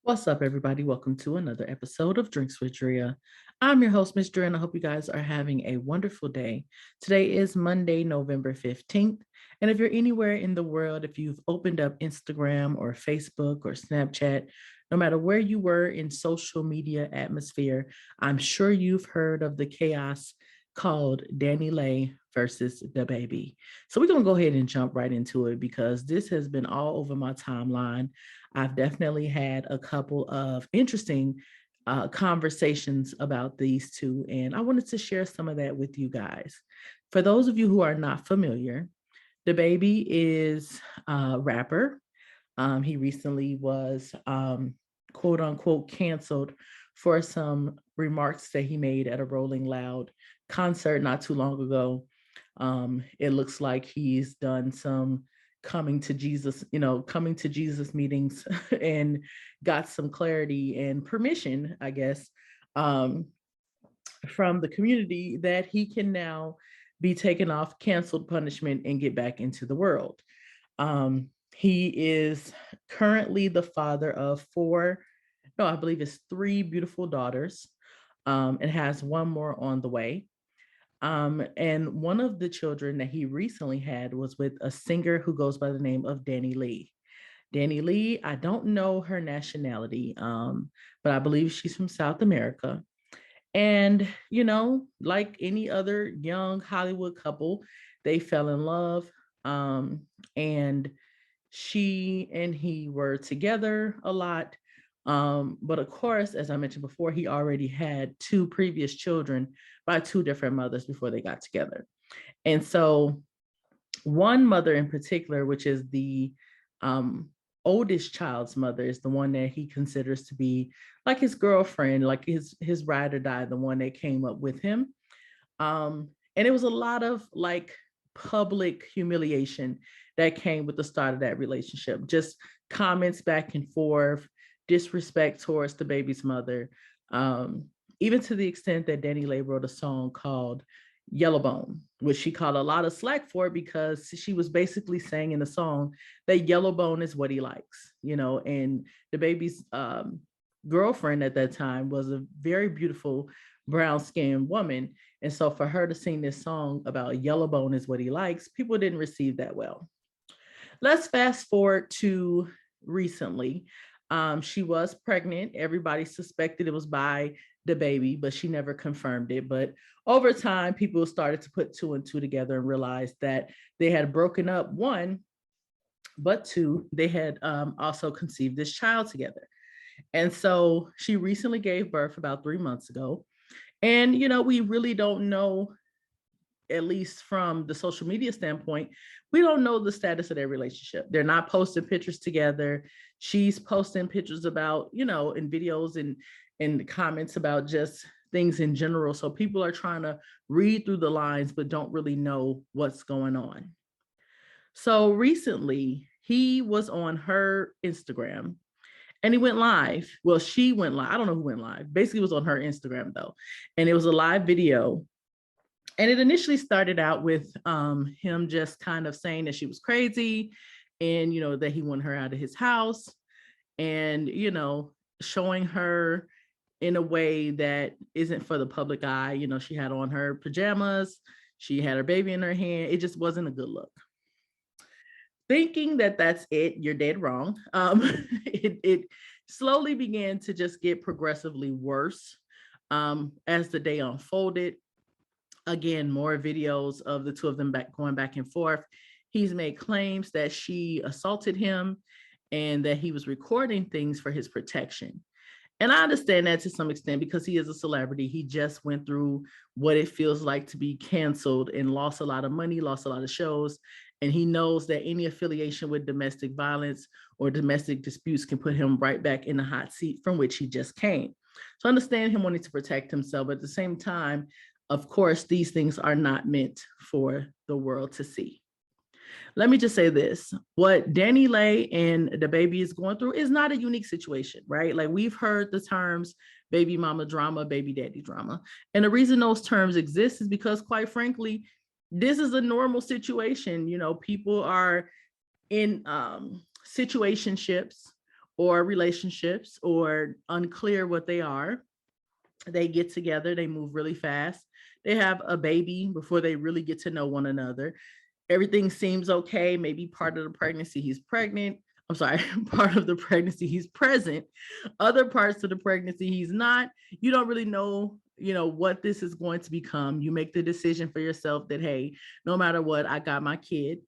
What's up, everybody? Welcome to another episode of Drinks with Drea. I'm your host, Miss Drea, and I hope you guys are having a wonderful day. Today is Monday, November 15th. And if you're anywhere in the world, if you've opened up Instagram or Facebook or Snapchat, no matter where you were in social media atmosphere, I'm sure you've heard of the chaos called DaniLeigh versus DaBaby. So we're going to go ahead and jump right into it because this has been all over my timeline. I've definitely had a couple of interesting conversations about these two, and I wanted to share some of that with you guys. For those of you who are not familiar, DaBaby is a rapper. He recently was quote unquote canceled for some remarks that he made at a Rolling Loud concert not too long ago. It looks like he's done some coming to Jesus meetings and got some clarity and permission, I guess, from the community that he can now be taken off canceled punishment and get back into the world. He is currently the father of I believe it's three beautiful daughters, and has one more on the way. And one of the children that he recently had was with a singer who goes by the name of DaniLeigh. DaniLeigh, I don't know her nationality, but I believe she's from South America. And, like any other young Hollywood couple, they fell in love. And she and he were together a lot. But of course, as I mentioned before, he already had two previous children by two different mothers before they got together. And so one mother in particular, which is the oldest child's mother, is the one that he considers to be like his girlfriend, like his ride or die, the one that came up with him. And it was a lot of like public humiliation that came with the start of that relationship. Just comments back and forth, disrespect towards the baby's mother, even to the extent that DaniLeigh wrote a song called Yellowbone, which she caught a lot of slack for because she was basically saying in the song that Yellowbone is what he likes, and the baby's girlfriend at that time was a very beautiful brown-skinned woman. And so for her to sing this song about Yellowbone is what he likes, people didn't receive that well. Let's fast forward to recently. She was pregnant. Everybody suspected it was by DaBaby, but she never confirmed it. But over time, people started to put two and two together and realized that they had broken up, one, but two, they had also conceived this child together. And so she recently gave birth about 3 months ago. And, we really don't know, at least from the social media standpoint, we don't know the status of their relationship. They're not posting pictures together. She's posting pictures about, and videos and comments about just things in general. So people are trying to read through the lines, but don't really know what's going on. So recently, he was on her Instagram and he went live. Well, she went live. I don't know who went live. Basically, it was on her Instagram, though. And it was a live video. And it initially started out with him just kind of saying that she was crazy and, that he wanted her out of his house and, showing her in a way that isn't for the public eye. She had on her pajamas. She had her baby in her hand. It just wasn't a good look. Thinking that that's it, you're dead wrong. It slowly began to just get progressively worse as the day unfolded. Again, more videos of the two of them going back and forth. He's made claims that she assaulted him and that he was recording things for his protection. And I understand that to some extent because he is a celebrity. He just went through what it feels like to be canceled and lost a lot of money, lost a lot of shows. And he knows that any affiliation with domestic violence or domestic disputes can put him right back in the hot seat from which he just came. So I understand him wanting to protect himself, but at the same time, of course, these things are not meant for the world to see. Let me just say this. What DaniLeigh and DaBaby is going through is not a unique situation, right? Like we've heard the terms baby mama drama, baby daddy drama. And the reason those terms exist is because, quite frankly, this is a normal situation. People are in situationships or relationships or unclear what they are. They get together, they move really fast. They have a baby before they really get to know one another. Everything seems okay. Maybe part of the pregnancy he's pregnant. I'm sorry, part of the pregnancy he's present. Other parts of the pregnancy he's not. You don't really know, what this is going to become. You make the decision for yourself that, hey, no matter what, I got my kid.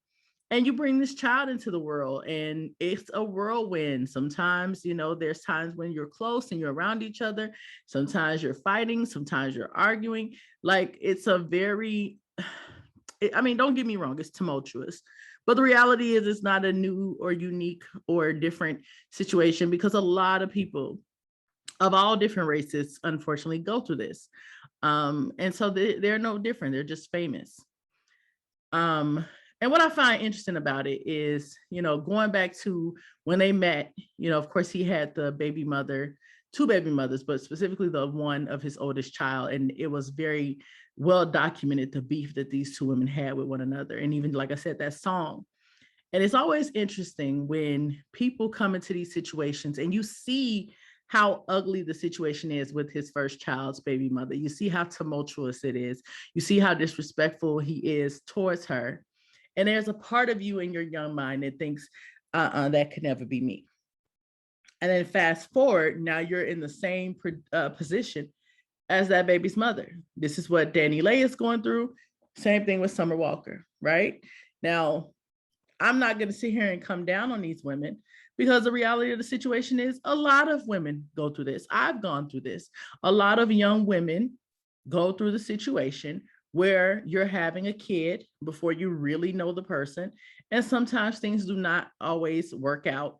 And you bring this child into the world, and it's a whirlwind. Sometimes, there's times when you're close and you're around each other. Sometimes you're fighting, sometimes you're arguing. Like, it's a very, don't get me wrong, it's tumultuous. But the reality is it's not a new or unique or different situation, because a lot of people of all different races, unfortunately, go through this. And so they're no different. They're just famous. And what I find interesting about it is, going back to when they met, of course, he had the baby mother, two baby mothers, but specifically the one of his oldest child. And it was very well documented, the beef that these two women had with one another. And even, like I said, that song. And it's always interesting when people come into these situations and you see how ugly the situation is with his first child's baby mother. You see how tumultuous it is. You see how disrespectful he is towards her. And there's a part of you in your young mind that thinks, that could never be me. And then fast forward, now you're in the same position as that baby's mother. This is what DaniLeigh is going through. Same thing with Summer Walker, right? Now, I'm not going to sit here and come down on these women, because the reality of the situation is a lot of women go through this. I've gone through this. A lot of young women go through the situation where you're having a kid before you really know the person. And sometimes things do not always work out,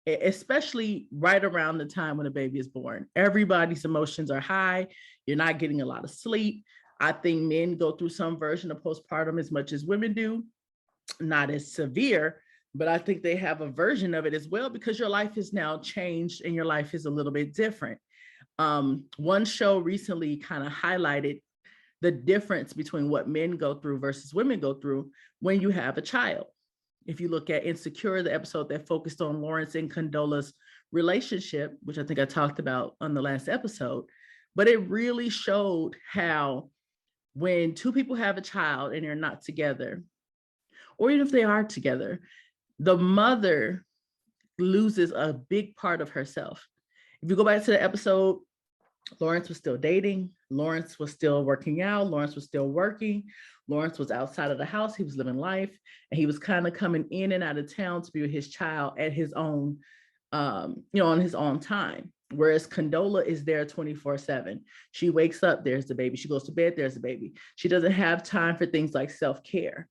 especially right around the time when a baby is born. Everybody's emotions are high. You're not getting a lot of sleep. I think men go through some version of postpartum as much as women do. Not as severe, but I think they have a version of it as well, because your life is now changed and your life is a little bit different. One show recently kind of highlighted the difference between what men go through versus women go through when you have a child. If you look at Insecure, the episode that focused on Lawrence and Condola's relationship, which I think I talked about on the last episode, but it really showed how when two people have a child and they're not together, or even if they are together, the mother loses a big part of herself. If you go back to the episode, Lawrence was still dating. Lawrence was still working out. Lawrence was still working. Lawrence was outside of the house. He was living life. And he was kind of coming in and out of town to be with his child at his own, on his own time. Whereas Condola is there 24/7. She wakes up, there's the baby. She goes to bed, there's the baby. She doesn't have time for things like self-care.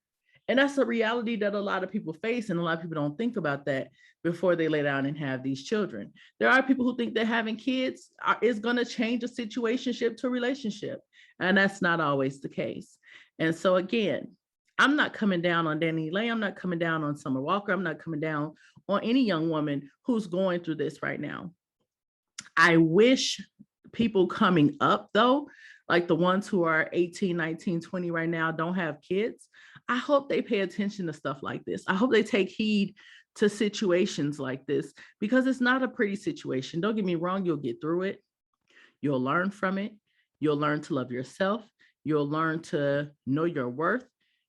And that's a reality that a lot of people face, and a lot of people don't think about that before they lay down and have these children. There are people who think that having kids is going to change a situationship to a relationship, and that's not always the case. And so again, I'm not coming down on DaniLeigh. I'm not coming down on Summer Walker. I'm not coming down on any young woman who's going through this right now. I wish people coming up, though, like the ones who are 18, 19, 20 right now, don't have kids. I hope they pay attention to stuff like this. I hope they take heed to situations like this, because it's not a pretty situation. Don't get me wrong, you'll get through it. You'll learn from it. You'll learn to love yourself. You'll learn to know your worth.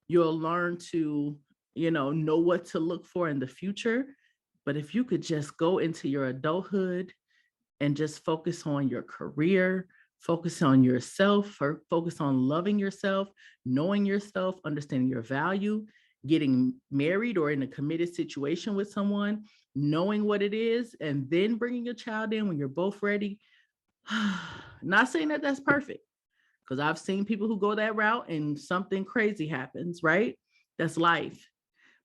You'll learn to, know what to look for in the future. But if you could just go into your adulthood and just focus on your career, focus on yourself, or focus on loving yourself, knowing yourself, understanding your value, getting married or in a committed situation with someone, knowing what it is, and then bringing your child in when you're both ready. Not saying that that's perfect, because I've seen people who go that route and something crazy happens, right? That's life.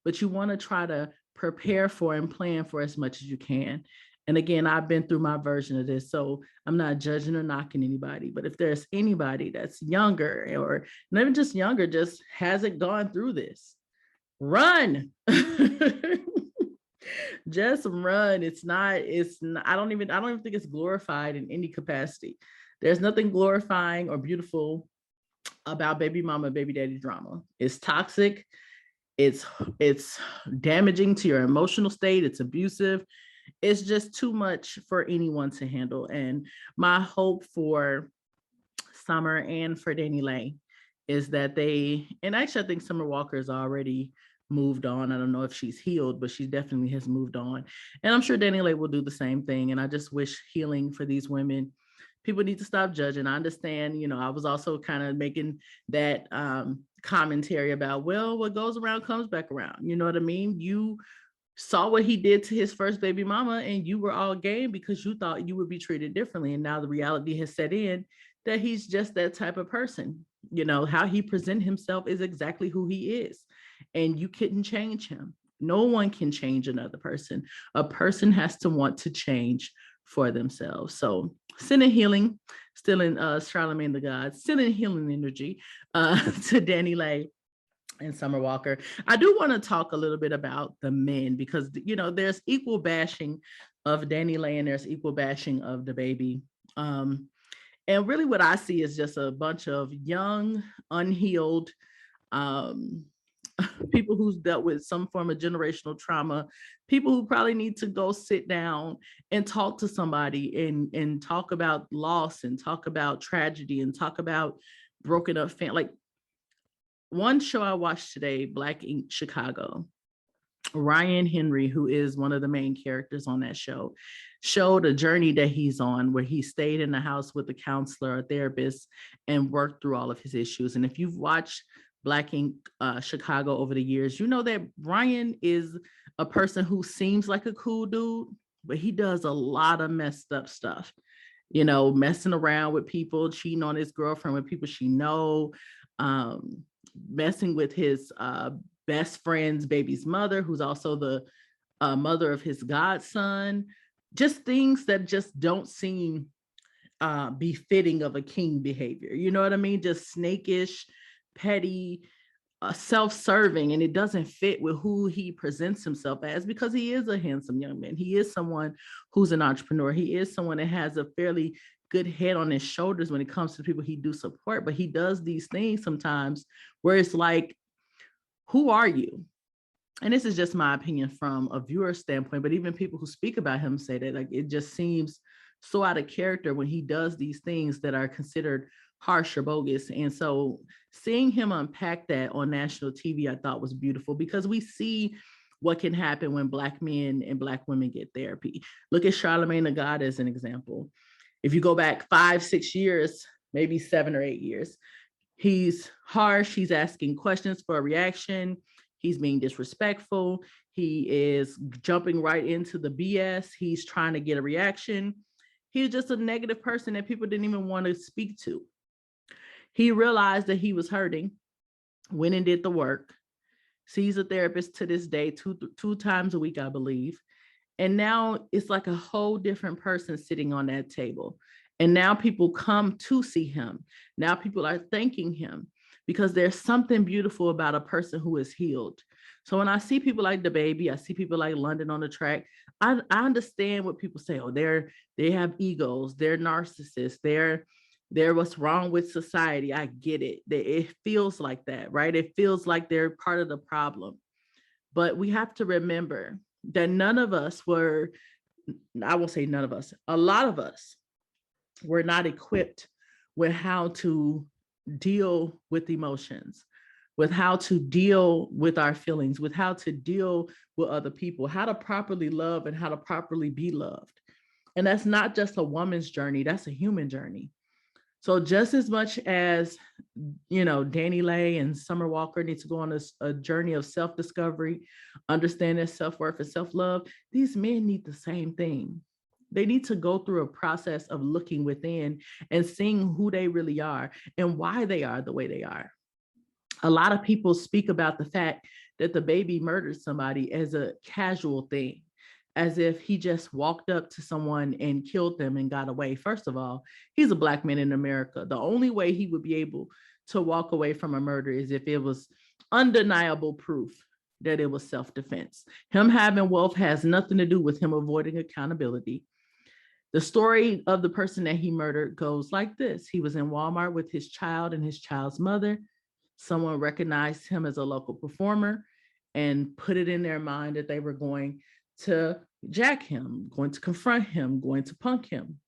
But you want to try to prepare for and plan for as much as you can. And again, I've been through my version of this, so I'm not judging or knocking anybody. But if there's anybody that's younger, or not even just younger, just hasn't gone through this, run. Just run. It's not, I don't even think it's glorified in any capacity. There's nothing glorifying or beautiful about baby mama, baby daddy drama. It's toxic. It's damaging to your emotional state. It's abusive. it's just too much for anyone to handle. And my hope for Summer and for DaniLeigh is that they, and actually I think Summer Walker's already moved on. I don't know if she's healed, but she definitely has moved on. And I'm sure DaniLeigh will do the same thing. And I just wish healing for these women. People need to stop judging. I understand, I was also kind of making that commentary about, well, what goes around comes back around. You know what I mean? You saw what he did to his first baby mama and you were all game because you thought you would be treated differently. And now the reality has set in that he's just that type of person. How he presents himself is exactly who he is. And you couldn't change him. No one can change another person. A person has to want to change for themselves. So sending healing, still in Charlemagne the God, still in healing energy to DaniLeigh and Summer Walker. I do want to talk a little bit about the men because, there's equal bashing of DaniLeigh and there's equal bashing of the baby. And really what I see is just a bunch of young, unhealed people who's dealt with some form of generational trauma, people who probably need to go sit down and talk to somebody and talk about loss and talk about tragedy and talk about broken up family. Like one show I watched today, Black Ink Chicago, Ryan Henry, who is one of the main characters on that show, showed a journey that he's on where he stayed in the house with a counselor, a therapist, and worked through all of his issues. And if you've watched Black Ink Chicago over the years, you know that Ryan is a person who seems like a cool dude, but he does a lot of messed up stuff, messing around with people, cheating on his girlfriend with people she know, messing with his best friend's baby's mother, who's also the mother of his godson, just things that just don't seem befitting of a king behavior. You know what I mean? Just snakish, petty, self-serving, and it doesn't fit with who he presents himself as because he is a handsome young man. He is someone who's an entrepreneur. He is someone that has a fairly good head on his shoulders when it comes to people he do support, but he does these things sometimes where it's like, who are you? And this is just my opinion from a viewer standpoint, but even people who speak about him say that like it just seems so out of character when he does these things that are considered harsh or bogus. And so seeing him unpack that on national TV, I thought was beautiful because we see what can happen when Black men and Black women get therapy. Look at Charlemagne the God as an example. If you go back 5-6 years, maybe 7 or 8 years, he's harsh. He's asking questions for a reaction. He's being disrespectful. He is jumping right into the BS. He's trying to get a reaction. He's just a negative person that people didn't even want to speak to. He realized that he was hurting, went and did the work, sees a therapist to this day, two times a week, I believe. And now it's like a whole different person sitting on that table. And now people come to see him. Now people are thanking him because there's something beautiful about a person who is healed. So when I see people like DaBaby, I see people like London on the Track, I understand what people say. Oh, they have egos, they're narcissists, they're what's wrong with society. I get it. It feels like that, right? It feels like they're part of the problem. But we have to remember that none of us were, I will say none of us, a lot of us were not equipped with how to deal with emotions, with how to deal with our feelings, with how to deal with other people, how to properly love and how to properly be loved. And that's not just a woman's journey, that's a human journey. So just as much as, DaniLeigh and Summer Walker need to go on a journey of self-discovery, understand their self-worth and self-love, these men need the same thing. They need to go through a process of looking within and seeing who they really are and why they are the way they are. A lot of people speak about the fact that DaBaby murdered somebody as a casual thing, as if he just walked up to someone and killed them and got away. First of all, he's a Black man in America. The only way he would be able to walk away from a murder is if it was undeniable proof that it was self-defense. Him having wealth has nothing to do with him avoiding accountability. The story of the person that he murdered goes like this. He was in Walmart with his child and his child's mother. Someone recognized him as a local performer and put it in their mind that they were going to jack him, going to confront him, going to punk him,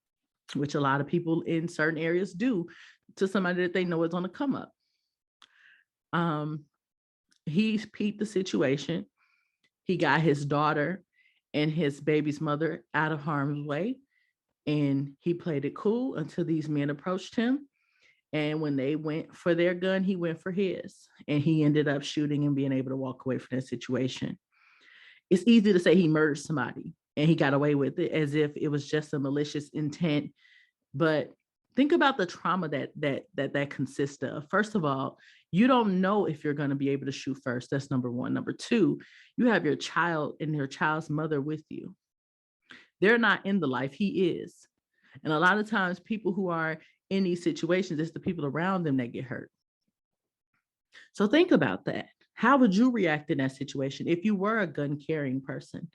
which a lot of people in certain areas do to somebody that they know is on the come up. He peeped the situation. He got his daughter and his baby's mother out of harm's way, and he played it cool until these men approached him. And when they went for their gun, he went for his, and he ended up shooting and being able to walk away from that situation. It's easy to say he murdered somebody and he got away with it as if it was just a malicious intent. But think about the trauma that consists of. First of all, you don't know if you're going to be able to shoot first. That's number one. Number two, you have your child and your child's mother with you. They're not in the life, he is. And a lot of times people who are in these situations, it's the people around them that get hurt. So think about that. How would you react in that situation? If you were a gun carrying person,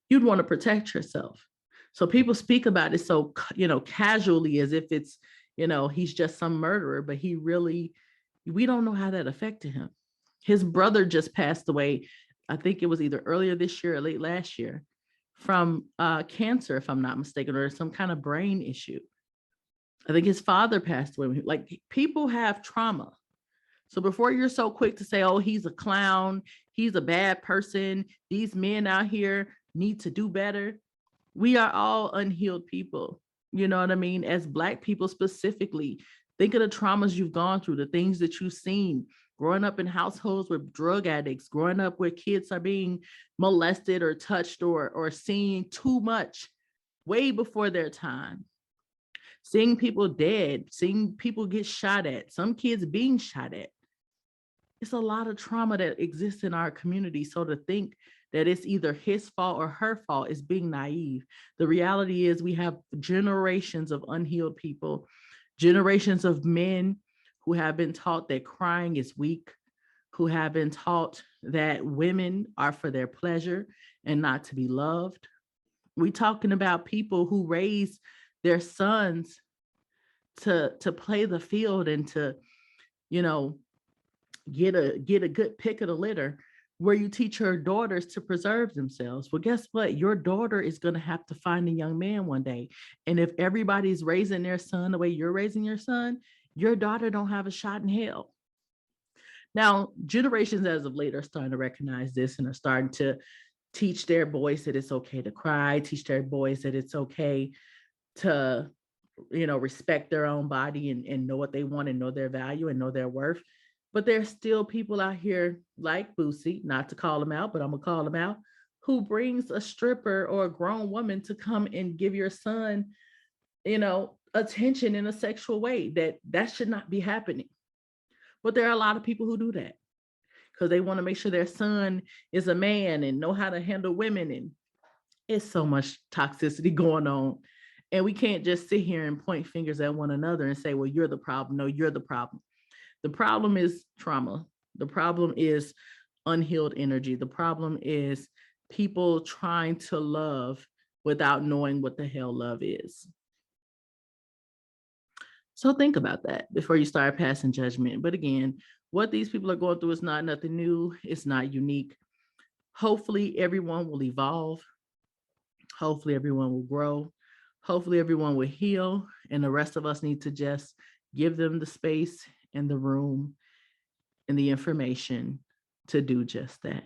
you'd want to protect yourself. So people speak about it so, casually as if it's, he's just some murderer, but we don't know how that affected him. His brother just passed away. I think it was either earlier this year or late last year from cancer, if I'm not mistaken, or some kind of brain issue. I think his father passed away. Like, people have trauma. So before you're so quick to say, oh, he's a clown, he's a bad person, these men out here need to do better. We are all unhealed people. You know what I mean? As Black people specifically, think of the traumas you've gone through, the things that you've seen, growing up in households with drug addicts, growing up where kids are being molested or touched or seeing too much way before their time. Seeing people dead, seeing people get shot at, some kids being shot at. It's a lot of trauma that exists in our community. So to think that it's either his fault or her fault is being naive. The reality is we have generations of unhealed people, generations of men who have been taught that crying is weak, who have been taught that women are for their pleasure and not to be loved. We're talking about people who raise their sons to play the field and to, get a good pick of the litter, where you teach your daughters to preserve themselves. Well, guess what? Your daughter is going to have to find a young man one day. And if everybody's raising their son the way you're raising your son, your daughter don't have a shot in hell. Now, generations as of late are starting to recognize this and are starting to teach their boys that it's okay to cry, teach their boys that it's okay to, respect their own body and know what they want and know their value and know their worth. But there's still people out here like Boosie, not to call him out, but I'm gonna call him out, who brings a stripper or a grown woman to come and give your son, attention in a sexual way. That should not be happening. But there are a lot of people who do that because they want to make sure their son is a man and know how to handle women. And it's so much toxicity going on. And we can't just sit here and point fingers at one another and say, well, you're the problem. No, you're the problem. The problem is trauma. The problem is unhealed energy. The problem is people trying to love without knowing what the hell love is. So think about that before you start passing judgment. But again, what these people are going through is not nothing new. It's not unique. Hopefully everyone will evolve. Hopefully everyone will grow. Hopefully everyone will heal. And the rest of us need to just give them the space and the room and the information to do just that.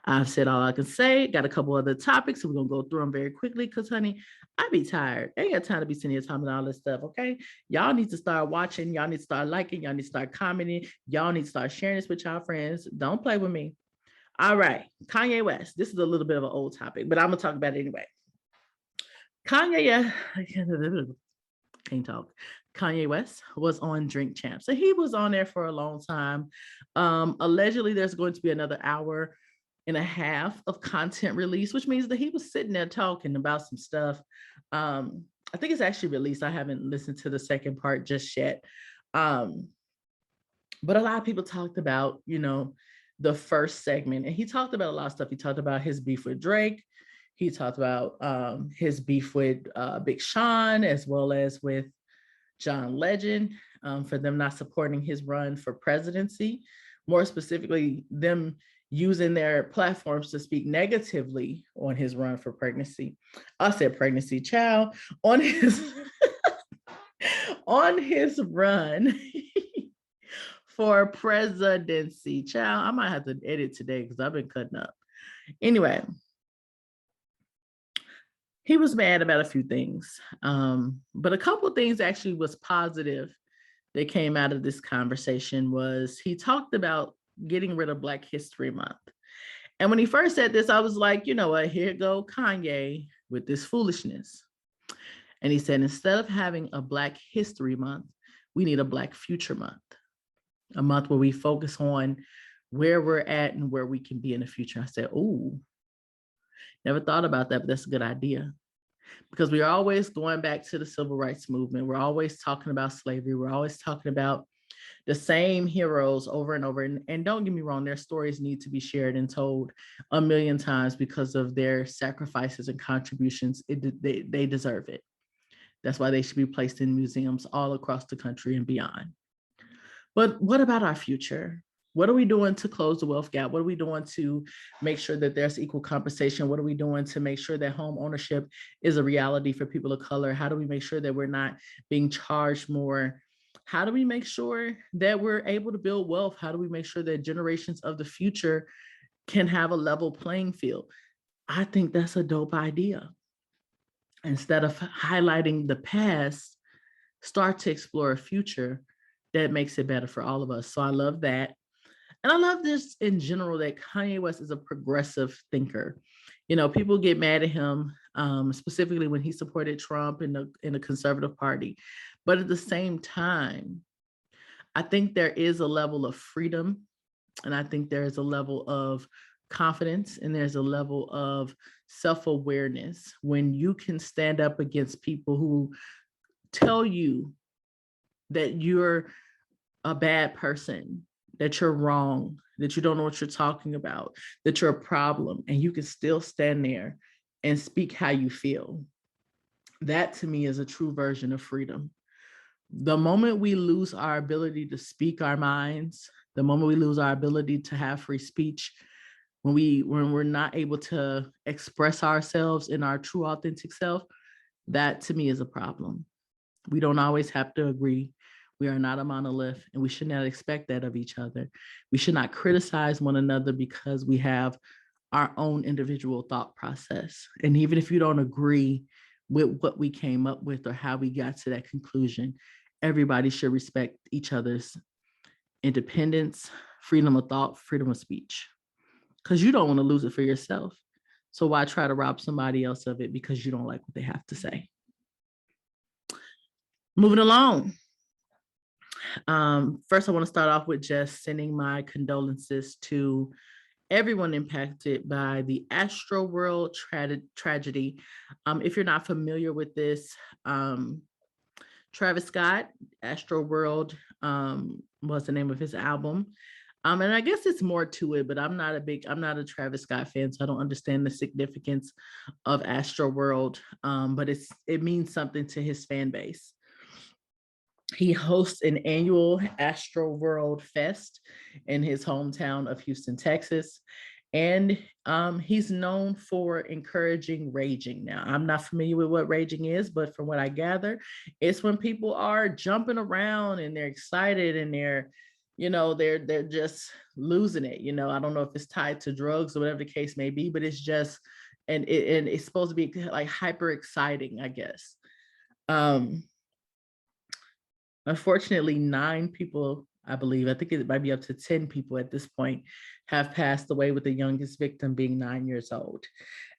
I've said all I can say. Got a couple other topics, so we're gonna go through them very quickly because, honey, I be tired. I ain't got time to be sitting here talking about all this stuff, okay? Y'all need to start watching. Y'all need to start liking. Y'all need to start commenting. Y'all need to start sharing this with y'all friends. Don't play with me. All right, Kanye West. This is a little bit of an old topic, but I'm gonna talk about it anyway. Kanye West was on Drink Champs. So he was on there for a long time. Allegedly, there's going to be another hour and a half of content release, which means that he was sitting there talking about some stuff. I think it's actually released. I haven't listened to the second part just yet. But a lot of people talked about, the first segment, and he talked about a lot of stuff. He talked about his beef with Drake. He talked about his beef with Big Sean, as well as with John Legend, for them not supporting his run for presidency. More specifically, them using their platforms to speak negatively on his run for pregnancy. I said pregnancy, child, on his on his run for presidency. Child, I might have to edit today because I've been cutting up. Anyway, he was mad about a few things, but a couple of things actually was positive that came out of this conversation. Was he talked about getting rid of Black History Month. And when he first said this, I was like, you know what, here go Kanye with this foolishness. And he said, instead of having a Black History Month, we need a Black Future Month, a month where we focus on where we're at and where we can be in the future. I said, oh, never thought about that, but that's a good idea. Because we're always going back to the civil rights movement. We're always talking about slavery. We're always talking about the same heroes over and over. And don't get me wrong, their stories need to be shared and told a million times because of their sacrifices and contributions. They deserve it. That's why they should be placed in museums all across the country and beyond. But what about our future? What are we doing to close the wealth gap? What are we doing to make sure that there's equal compensation? What are we doing to make sure that home ownership is a reality for people of color? How do we make sure that we're not being charged more? How do we make sure that we're able to build wealth? How do we make sure that generations of the future can have a level playing field? I think that's a dope idea. Instead of highlighting the past, start to explore a future that makes it better for all of us. So I love that. And I love this in general, that Kanye West is a progressive thinker. You know, people get mad at him, specifically when he supported Trump in the conservative party. But at the same time, I think there is a level of freedom, and I think there is a level of confidence, and there's a level of self-awareness when you can stand up against people who tell you that you're a bad person, that you're wrong, that you don't know what you're talking about, that you're a problem, and you can still stand there and speak how you feel. That to me is a true version of freedom. The moment we lose our ability to speak our minds, the moment we lose our ability to have free speech, when we're not able to express ourselves in our true authentic self, that to me is a problem. We don't always have to agree. We are not a monolith, and we should not expect that of each other. We should not criticize one another because we have our own individual thought process. And even if you don't agree with what we came up with or how we got to that conclusion, everybody should respect each other's independence, freedom of thought, freedom of speech, because you don't want to lose it for yourself. So why try to rob somebody else of it because you don't like what they have to say? Moving along. First, I want to start off with just sending my condolences to everyone impacted by the Astroworld tragedy. If you're not familiar with this, Travis Scott, Astroworld was the name of his album. And I guess it's more to it, but I'm not a Travis Scott fan, so I don't understand the significance of Astroworld. But it means something to his fan base. He hosts an annual Astroworld Fest in his hometown of Houston, Texas. And he's known for encouraging raging. Now, I'm not familiar with what raging is, but from what I gather, it's when people are jumping around and they're excited and they're just losing it. I don't know if it's tied to drugs or whatever the case may be, but it's just, and it's supposed to be like hyper exciting, I guess. Unfortunately, 9 people, I believe, I think it might be up to 10 people at this point, have passed away, with the youngest victim being 9 years old.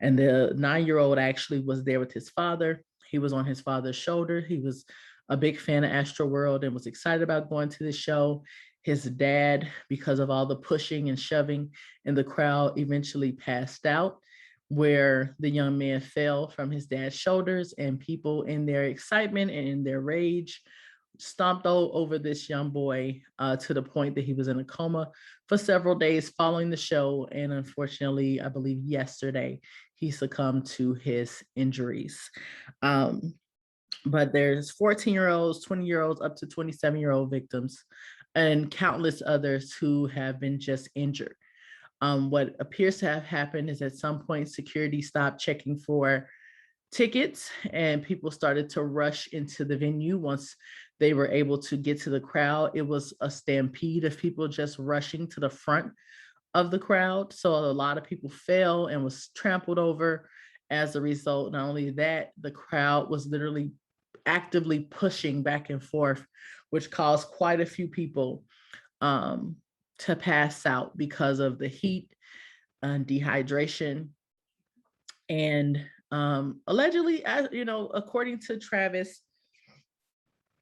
And the 9-year-old actually was there with his father. He was on his father's shoulder. He was a big fan of Astroworld and was excited about going to the show. His dad, because of all the pushing and shoving in the crowd, eventually passed out, where the young man fell from his dad's shoulders, and people in their excitement and in their rage stomped all over this young boy to the point that he was in a coma for several days following the show. And unfortunately, I believe yesterday, he succumbed to his injuries. But there's 14-year-olds, 20-year-olds, up to 27-year-old victims, and countless others who have been just injured. What appears to have happened is at some point, security stopped checking for tickets and people started to rush into the venue. Once they were able to get to the crowd, it was a stampede of people just rushing to the front of the crowd. So a lot of people fell and was trampled over as a result. Not only that, the crowd was literally actively pushing back and forth, which caused quite a few people to pass out because of the heat and dehydration. And allegedly, according to Travis,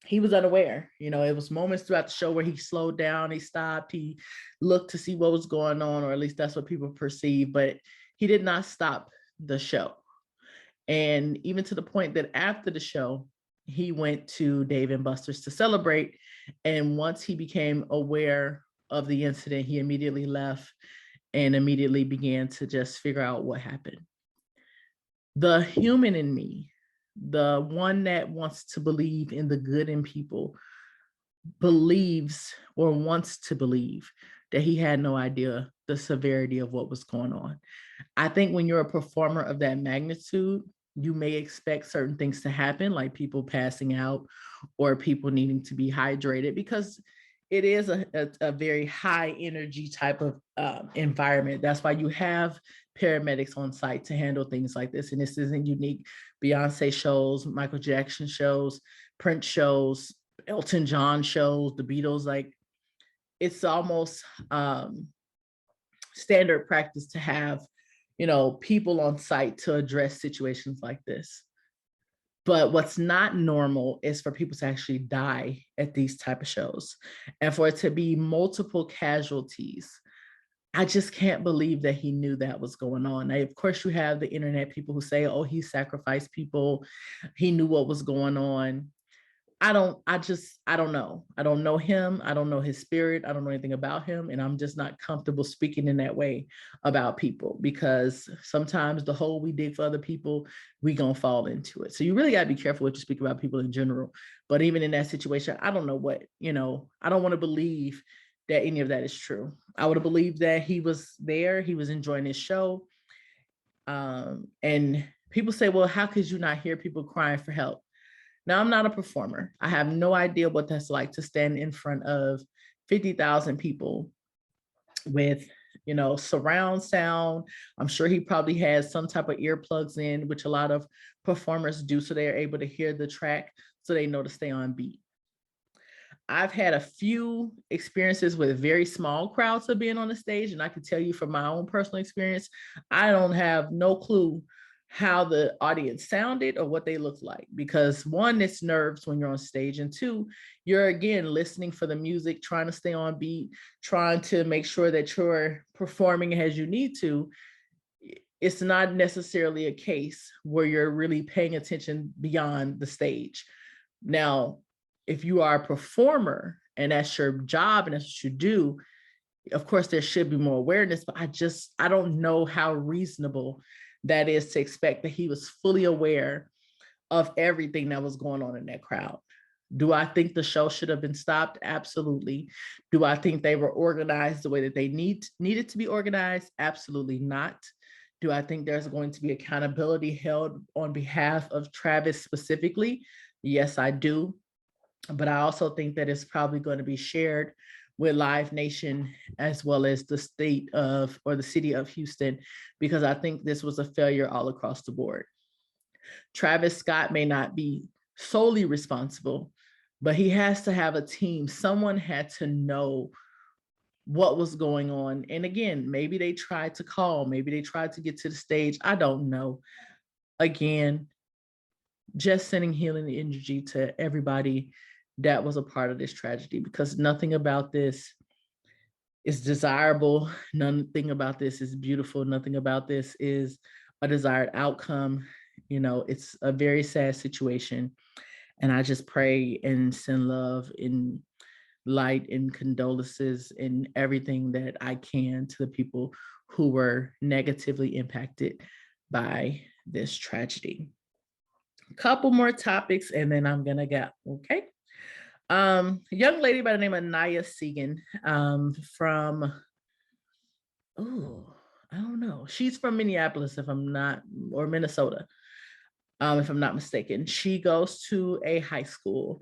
he was unaware. It was moments throughout the show where he slowed down, he stopped, he looked to see what was going on, or at least that's what people perceive, but he did not stop the show. And even to the point that after the show, he went to Dave and Buster's to celebrate. And once he became aware of the incident, he immediately left and immediately began to just figure out what happened. The human in me, the one that wants to believe in the good in people, believes or wants to believe that he had no idea the severity of what was going on. I think when you're a performer of that magnitude, you may expect certain things to happen, like people passing out or people needing to be hydrated, because it is a very high energy type of environment. That's why you have paramedics on site to handle things like this. And this isn't unique. Beyonce shows, Michael Jackson shows, Prince shows, Elton John shows, the Beatles, like it's almost standard practice to have, people on site to address situations like this. But what's not normal is for people to actually die at these type of shows and for it to be multiple casualties. I just can't believe that he knew that was going on. Now, of course, you have the internet people who say, oh, he sacrificed people. He knew what was going on. I don't know. I don't know him. I don't know his spirit. I don't know anything about him. And I'm just not comfortable speaking in that way about people, because sometimes the hole we dig for other people, we gonna fall into it. So you really gotta be careful what you speak about people in general. But even in that situation, I don't know what, I don't want to believe that any of that is true. I would have believed that he was there, he was enjoying his show. And people say, well, how could you not hear people crying for help? Now, I'm not a performer. I have no idea what that's like to stand in front of 50,000 people with, surround sound. I'm sure he probably has some type of earplugs in, which a lot of performers do, so they're able to hear the track so they know to stay on beat. I've had a few experiences with very small crowds of being on the stage, and I can tell you from my own personal experience, I don't have no clue how the audience sounded or what they looked like, because one, it's nerves when you're on stage, and two, you're again listening for the music, trying to stay on beat, trying to make sure that you're performing as you need to. It's not necessarily a case where you're really paying attention beyond the stage. Now, if you are a performer and that's your job and that's what you do, of course there should be more awareness, but I don't know how reasonable that is to expect that he was fully aware of everything that was going on in that crowd. Do I think the show should have been stopped? Absolutely. Do I think they were organized the way that they needed to be organized? Absolutely not. Do I think there's going to be accountability held on behalf of Travis specifically? Yes, I do. But I also think that it's probably going to be shared with Live Nation as well as the state of, or the city of Houston, because I think this was a failure all across the board. Travis Scott may not be solely responsible, but he has to have a team. Someone had to know what was going on. And again, maybe they tried to call, maybe they tried to get to the stage. I don't know. Again, just sending healing energy to everybody that was a part of this tragedy, because nothing about this is desirable. Nothing about this is beautiful. Nothing about this is a desired outcome. It's a very sad situation. And I just pray and send love and light and condolences and everything that I can to the people who were negatively impacted by this tragedy. A couple more topics and then I'm gonna go, okay? A young lady by the name of Naya Segan from Oh, I don't know. She's from Minneapolis, if I'm not, or Minnesota, if I'm not mistaken. She goes to a high school.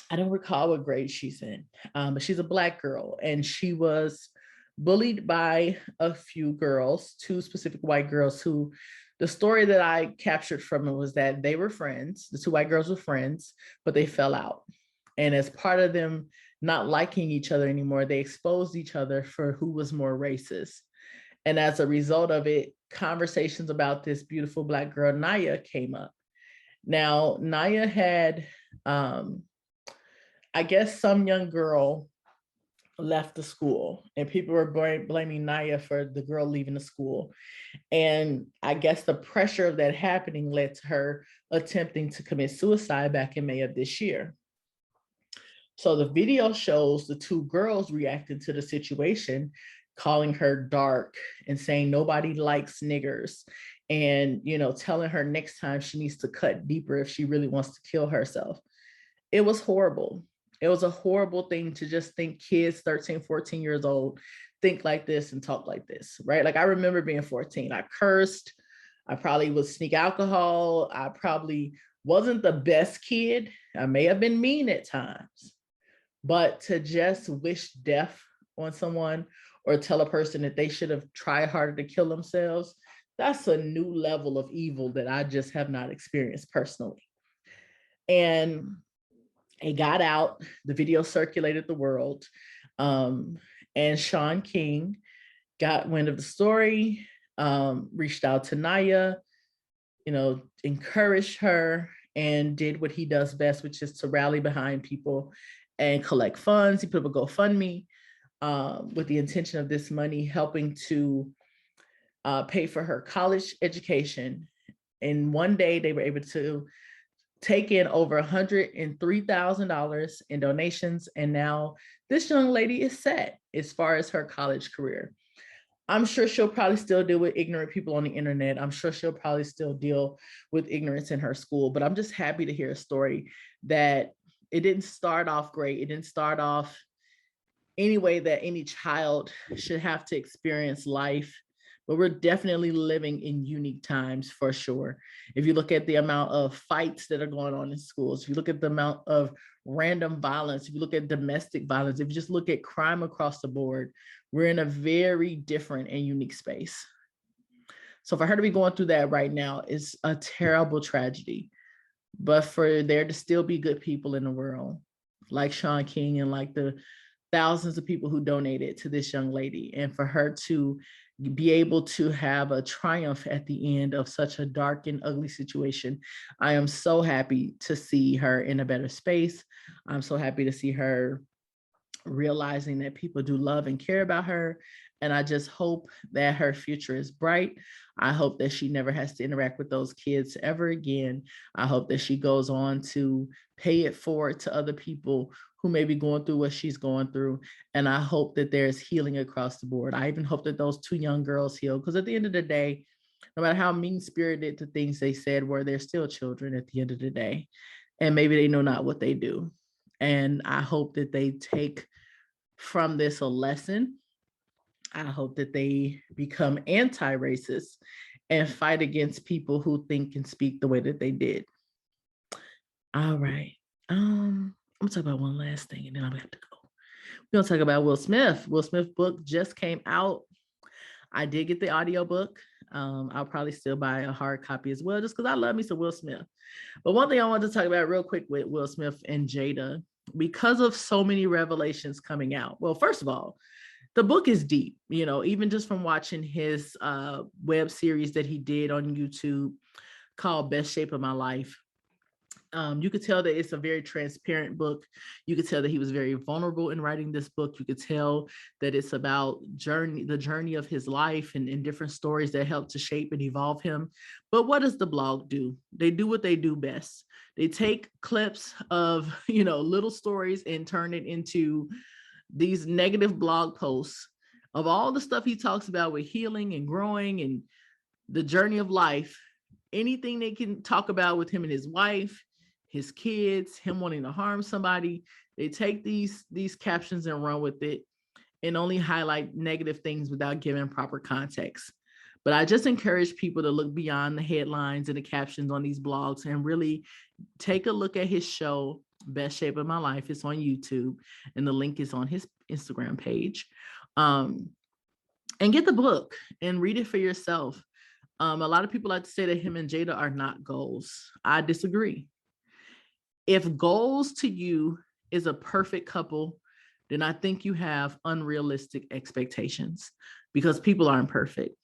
I don't recall what grade she's in, but she's a Black girl, and she was bullied by a few girls, two specific white girls who, the story that I captured from it was that they were friends. The two white girls were friends, but they fell out. And as part of them not liking each other anymore, they exposed each other for who was more racist. And as a result of it, conversations about this beautiful Black girl, Naya, came up. Now, Naya had, I guess, some young girl left the school, and people were blaming Naya for the girl leaving the school. And I guess the pressure of that happening led to her attempting to commit suicide back in May of this year. So the video shows the two girls reacting to the situation, calling her dark and saying nobody likes niggers, and, you know, telling her next time she needs to cut deeper if she really wants to kill herself. It was horrible. It was a horrible thing to just think kids 13, 14 years old think like this and talk like this, right? Like, I remember being 14. I cursed. I probably would sneak alcohol. I probably wasn't the best kid. I may have been mean at times, but to just wish death on someone or tell a person that they should have tried harder to kill themselves, that's a new level of evil that I just have not experienced personally. And it got out, the video circulated the world, and Sean King got wind of the story, reached out to Naya, you know, encouraged her, and did what he does best, which is to rally behind people and collect funds. He put up a GoFundMe with the intention of this money helping to pay for her college education. In one day, they were able to take in over $103,000 in donations. And now this young lady is set as far as her college career. I'm sure she'll probably still deal with ignorant people on the internet. I'm sure she'll probably still deal with ignorance in her school, but I'm just happy to hear a story that it didn't start off great. It didn't start off any way that any child should have to experience life. But we're definitely living in unique times for sure. If you look at the amount of fights that are going on in schools, if you look at the amount of random violence, if you look at domestic violence, if you just look at crime across the board, we're in a very different and unique space. So for her to be going through that right now is a terrible tragedy. But for there to still be good people in the world, like Sean King and like the thousands of people who donated to this young lady, and for her to be able to have a triumph at the end of such a dark and ugly situation, I am so happy to see her in a better space. I'm so happy to see her realizing that people do love and care about her. And I just hope that her future is bright. I hope that she never has to interact with those kids ever again. I hope that she goes on to pay it forward to other people who may be going through what she's going through. And I hope that there's healing across the board. I even hope that those two young girls heal, because at the end of the day, no matter how mean-spirited the things they said were, they're still children at the end of the day. And maybe they know not what they do. And I hope that they take from this a lesson. I hope that they become anti-racist and fight against people who think and speak the way that they did. All right. I'm gonna talk about one last thing and then I'm gonna have to go. We're gonna talk about Will Smith. Will Smith book just came out. I did get the audiobook. I'll probably still buy a hard copy as well, just because I love me some Will Smith. But one thing I wanted to talk about real quick with Will Smith and Jada, because of so many revelations coming out. Well, first of all, the book is deep, you know, even just from watching his web series that he did on YouTube called Best Shape of My Life. You could tell that it's a very transparent book. You could tell that he was very vulnerable in writing this book. You could tell that it's about the journey of his life and different stories that help to shape and evolve him. But what does the blog do? They do what they do best. They take clips of, you know, little stories and turn it into these negative blog posts of all the stuff he talks about with healing and growing and the journey of life. Anything they can talk about with him and his wife, his kids, him wanting to harm somebody, they take these captions and run with it. and only highlight negative things without giving proper context. But I just encourage people to look beyond the headlines and the captions on these blogs and really take a look at his show, Best Shape of My Life. It's on YouTube, and the link is on his Instagram page. And get the book and read it for yourself. A lot of people like to say that him and Jada are not goals. I disagree. If goals to you is a perfect couple, then I think you have unrealistic expectations, because people aren't perfect.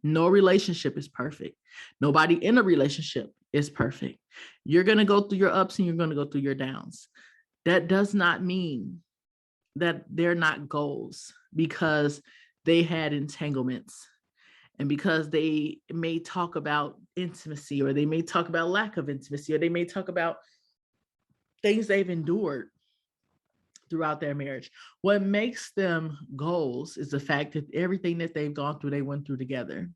No relationship is perfect. Nobody in a relationship is perfect. You're going to go through your ups and you're going to go through your downs. That does not mean that they're not goals because they had entanglements, and because they may talk about intimacy, or they may talk about lack of intimacy, or they may talk about things they've endured throughout their marriage. What makes them goals is the fact that everything that they've gone through, they went through together.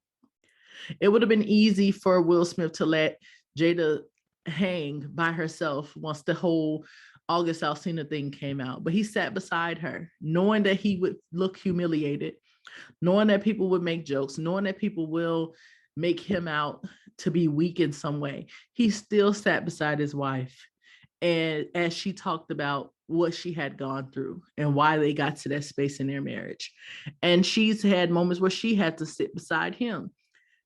It would have been easy for Will Smith to let Jada hang by herself once the whole August Alsina thing came out, but he sat beside her, knowing that he would look humiliated, knowing that people would make jokes, knowing that people will make him out to be weak in some way. He still sat beside his wife, and as she talked about what she had gone through and why they got to that space in their marriage. And she's had moments where she had to sit beside him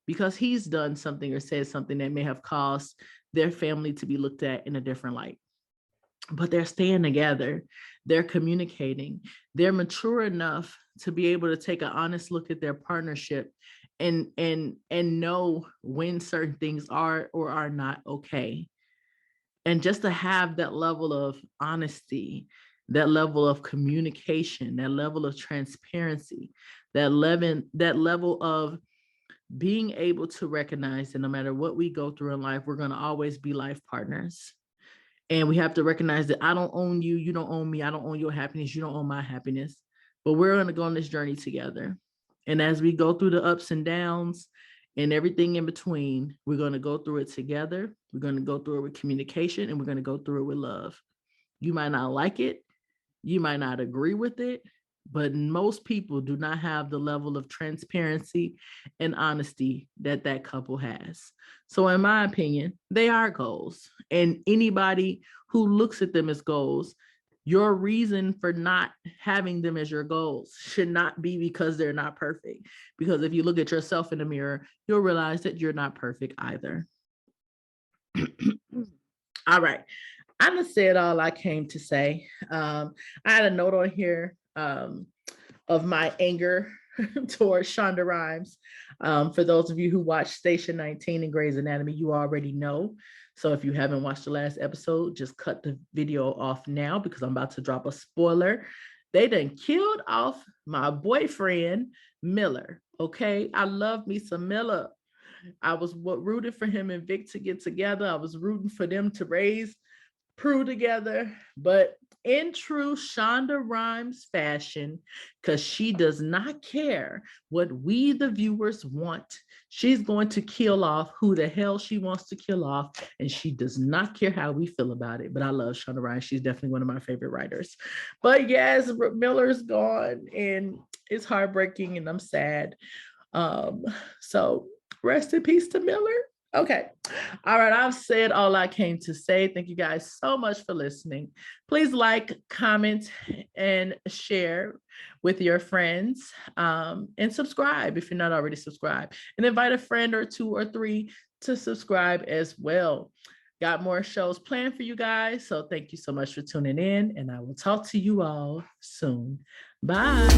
because he's done something or said something that may have caused their family to be looked at in a different light. But they're staying together, they're communicating, they're mature enough to be able to take an honest look at their partnership and know when certain things are or are not okay. And just to have that level of honesty, that level of communication, that level of transparency, that level of being able to recognize that no matter what we go through in life, we're going to always be life partners. And we have to recognize that I don't own you, you don't own me, I don't own your happiness, you don't own my happiness, but we're going to go on this journey together. And as we go through the ups and downs and everything in between, we're going to go through it together. We're going to go through it with communication, and we're going to go through it with love. You might not like it. You might not agree with it, but most people do not have the level of transparency and honesty that that couple has. So in my opinion, they are goals. And anybody who looks at them as goals, your reason for not having them as your goals should not be because they're not perfect. Because if you look at yourself in the mirror, you'll realize that you're not perfect either. All right. I done said all I came to say. I had a note on here of my anger towards Shonda Rhimes. For those of you who watched Station 19 and Grey's Anatomy, you already know. So if you haven't watched the last episode, just cut the video off now because I'm about to drop a spoiler. They done killed off my boyfriend, Miller. Okay, I love me some Miller. I was rooting for him and Vic to get together. I was rooting for them to raise Prue together, but in true Shonda Rhimes fashion, because she does not care what we, the viewers, want. She's going to kill off who the hell she wants to kill off, and she does not care how we feel about it. But I love Shonda Rhimes. She's definitely one of my favorite writers. But yes, Miller's gone, and it's heartbreaking, and I'm sad. So rest in peace to Miller. Okay. All right. I've said all I came to say. Thank you guys so much for listening. Please like, comment, and share with your friends, and subscribe if you're not already subscribed, and invite a friend or two or three to subscribe as well. Got more shows planned for you guys. So thank you so much for tuning in, and I will talk to you all soon. Bye.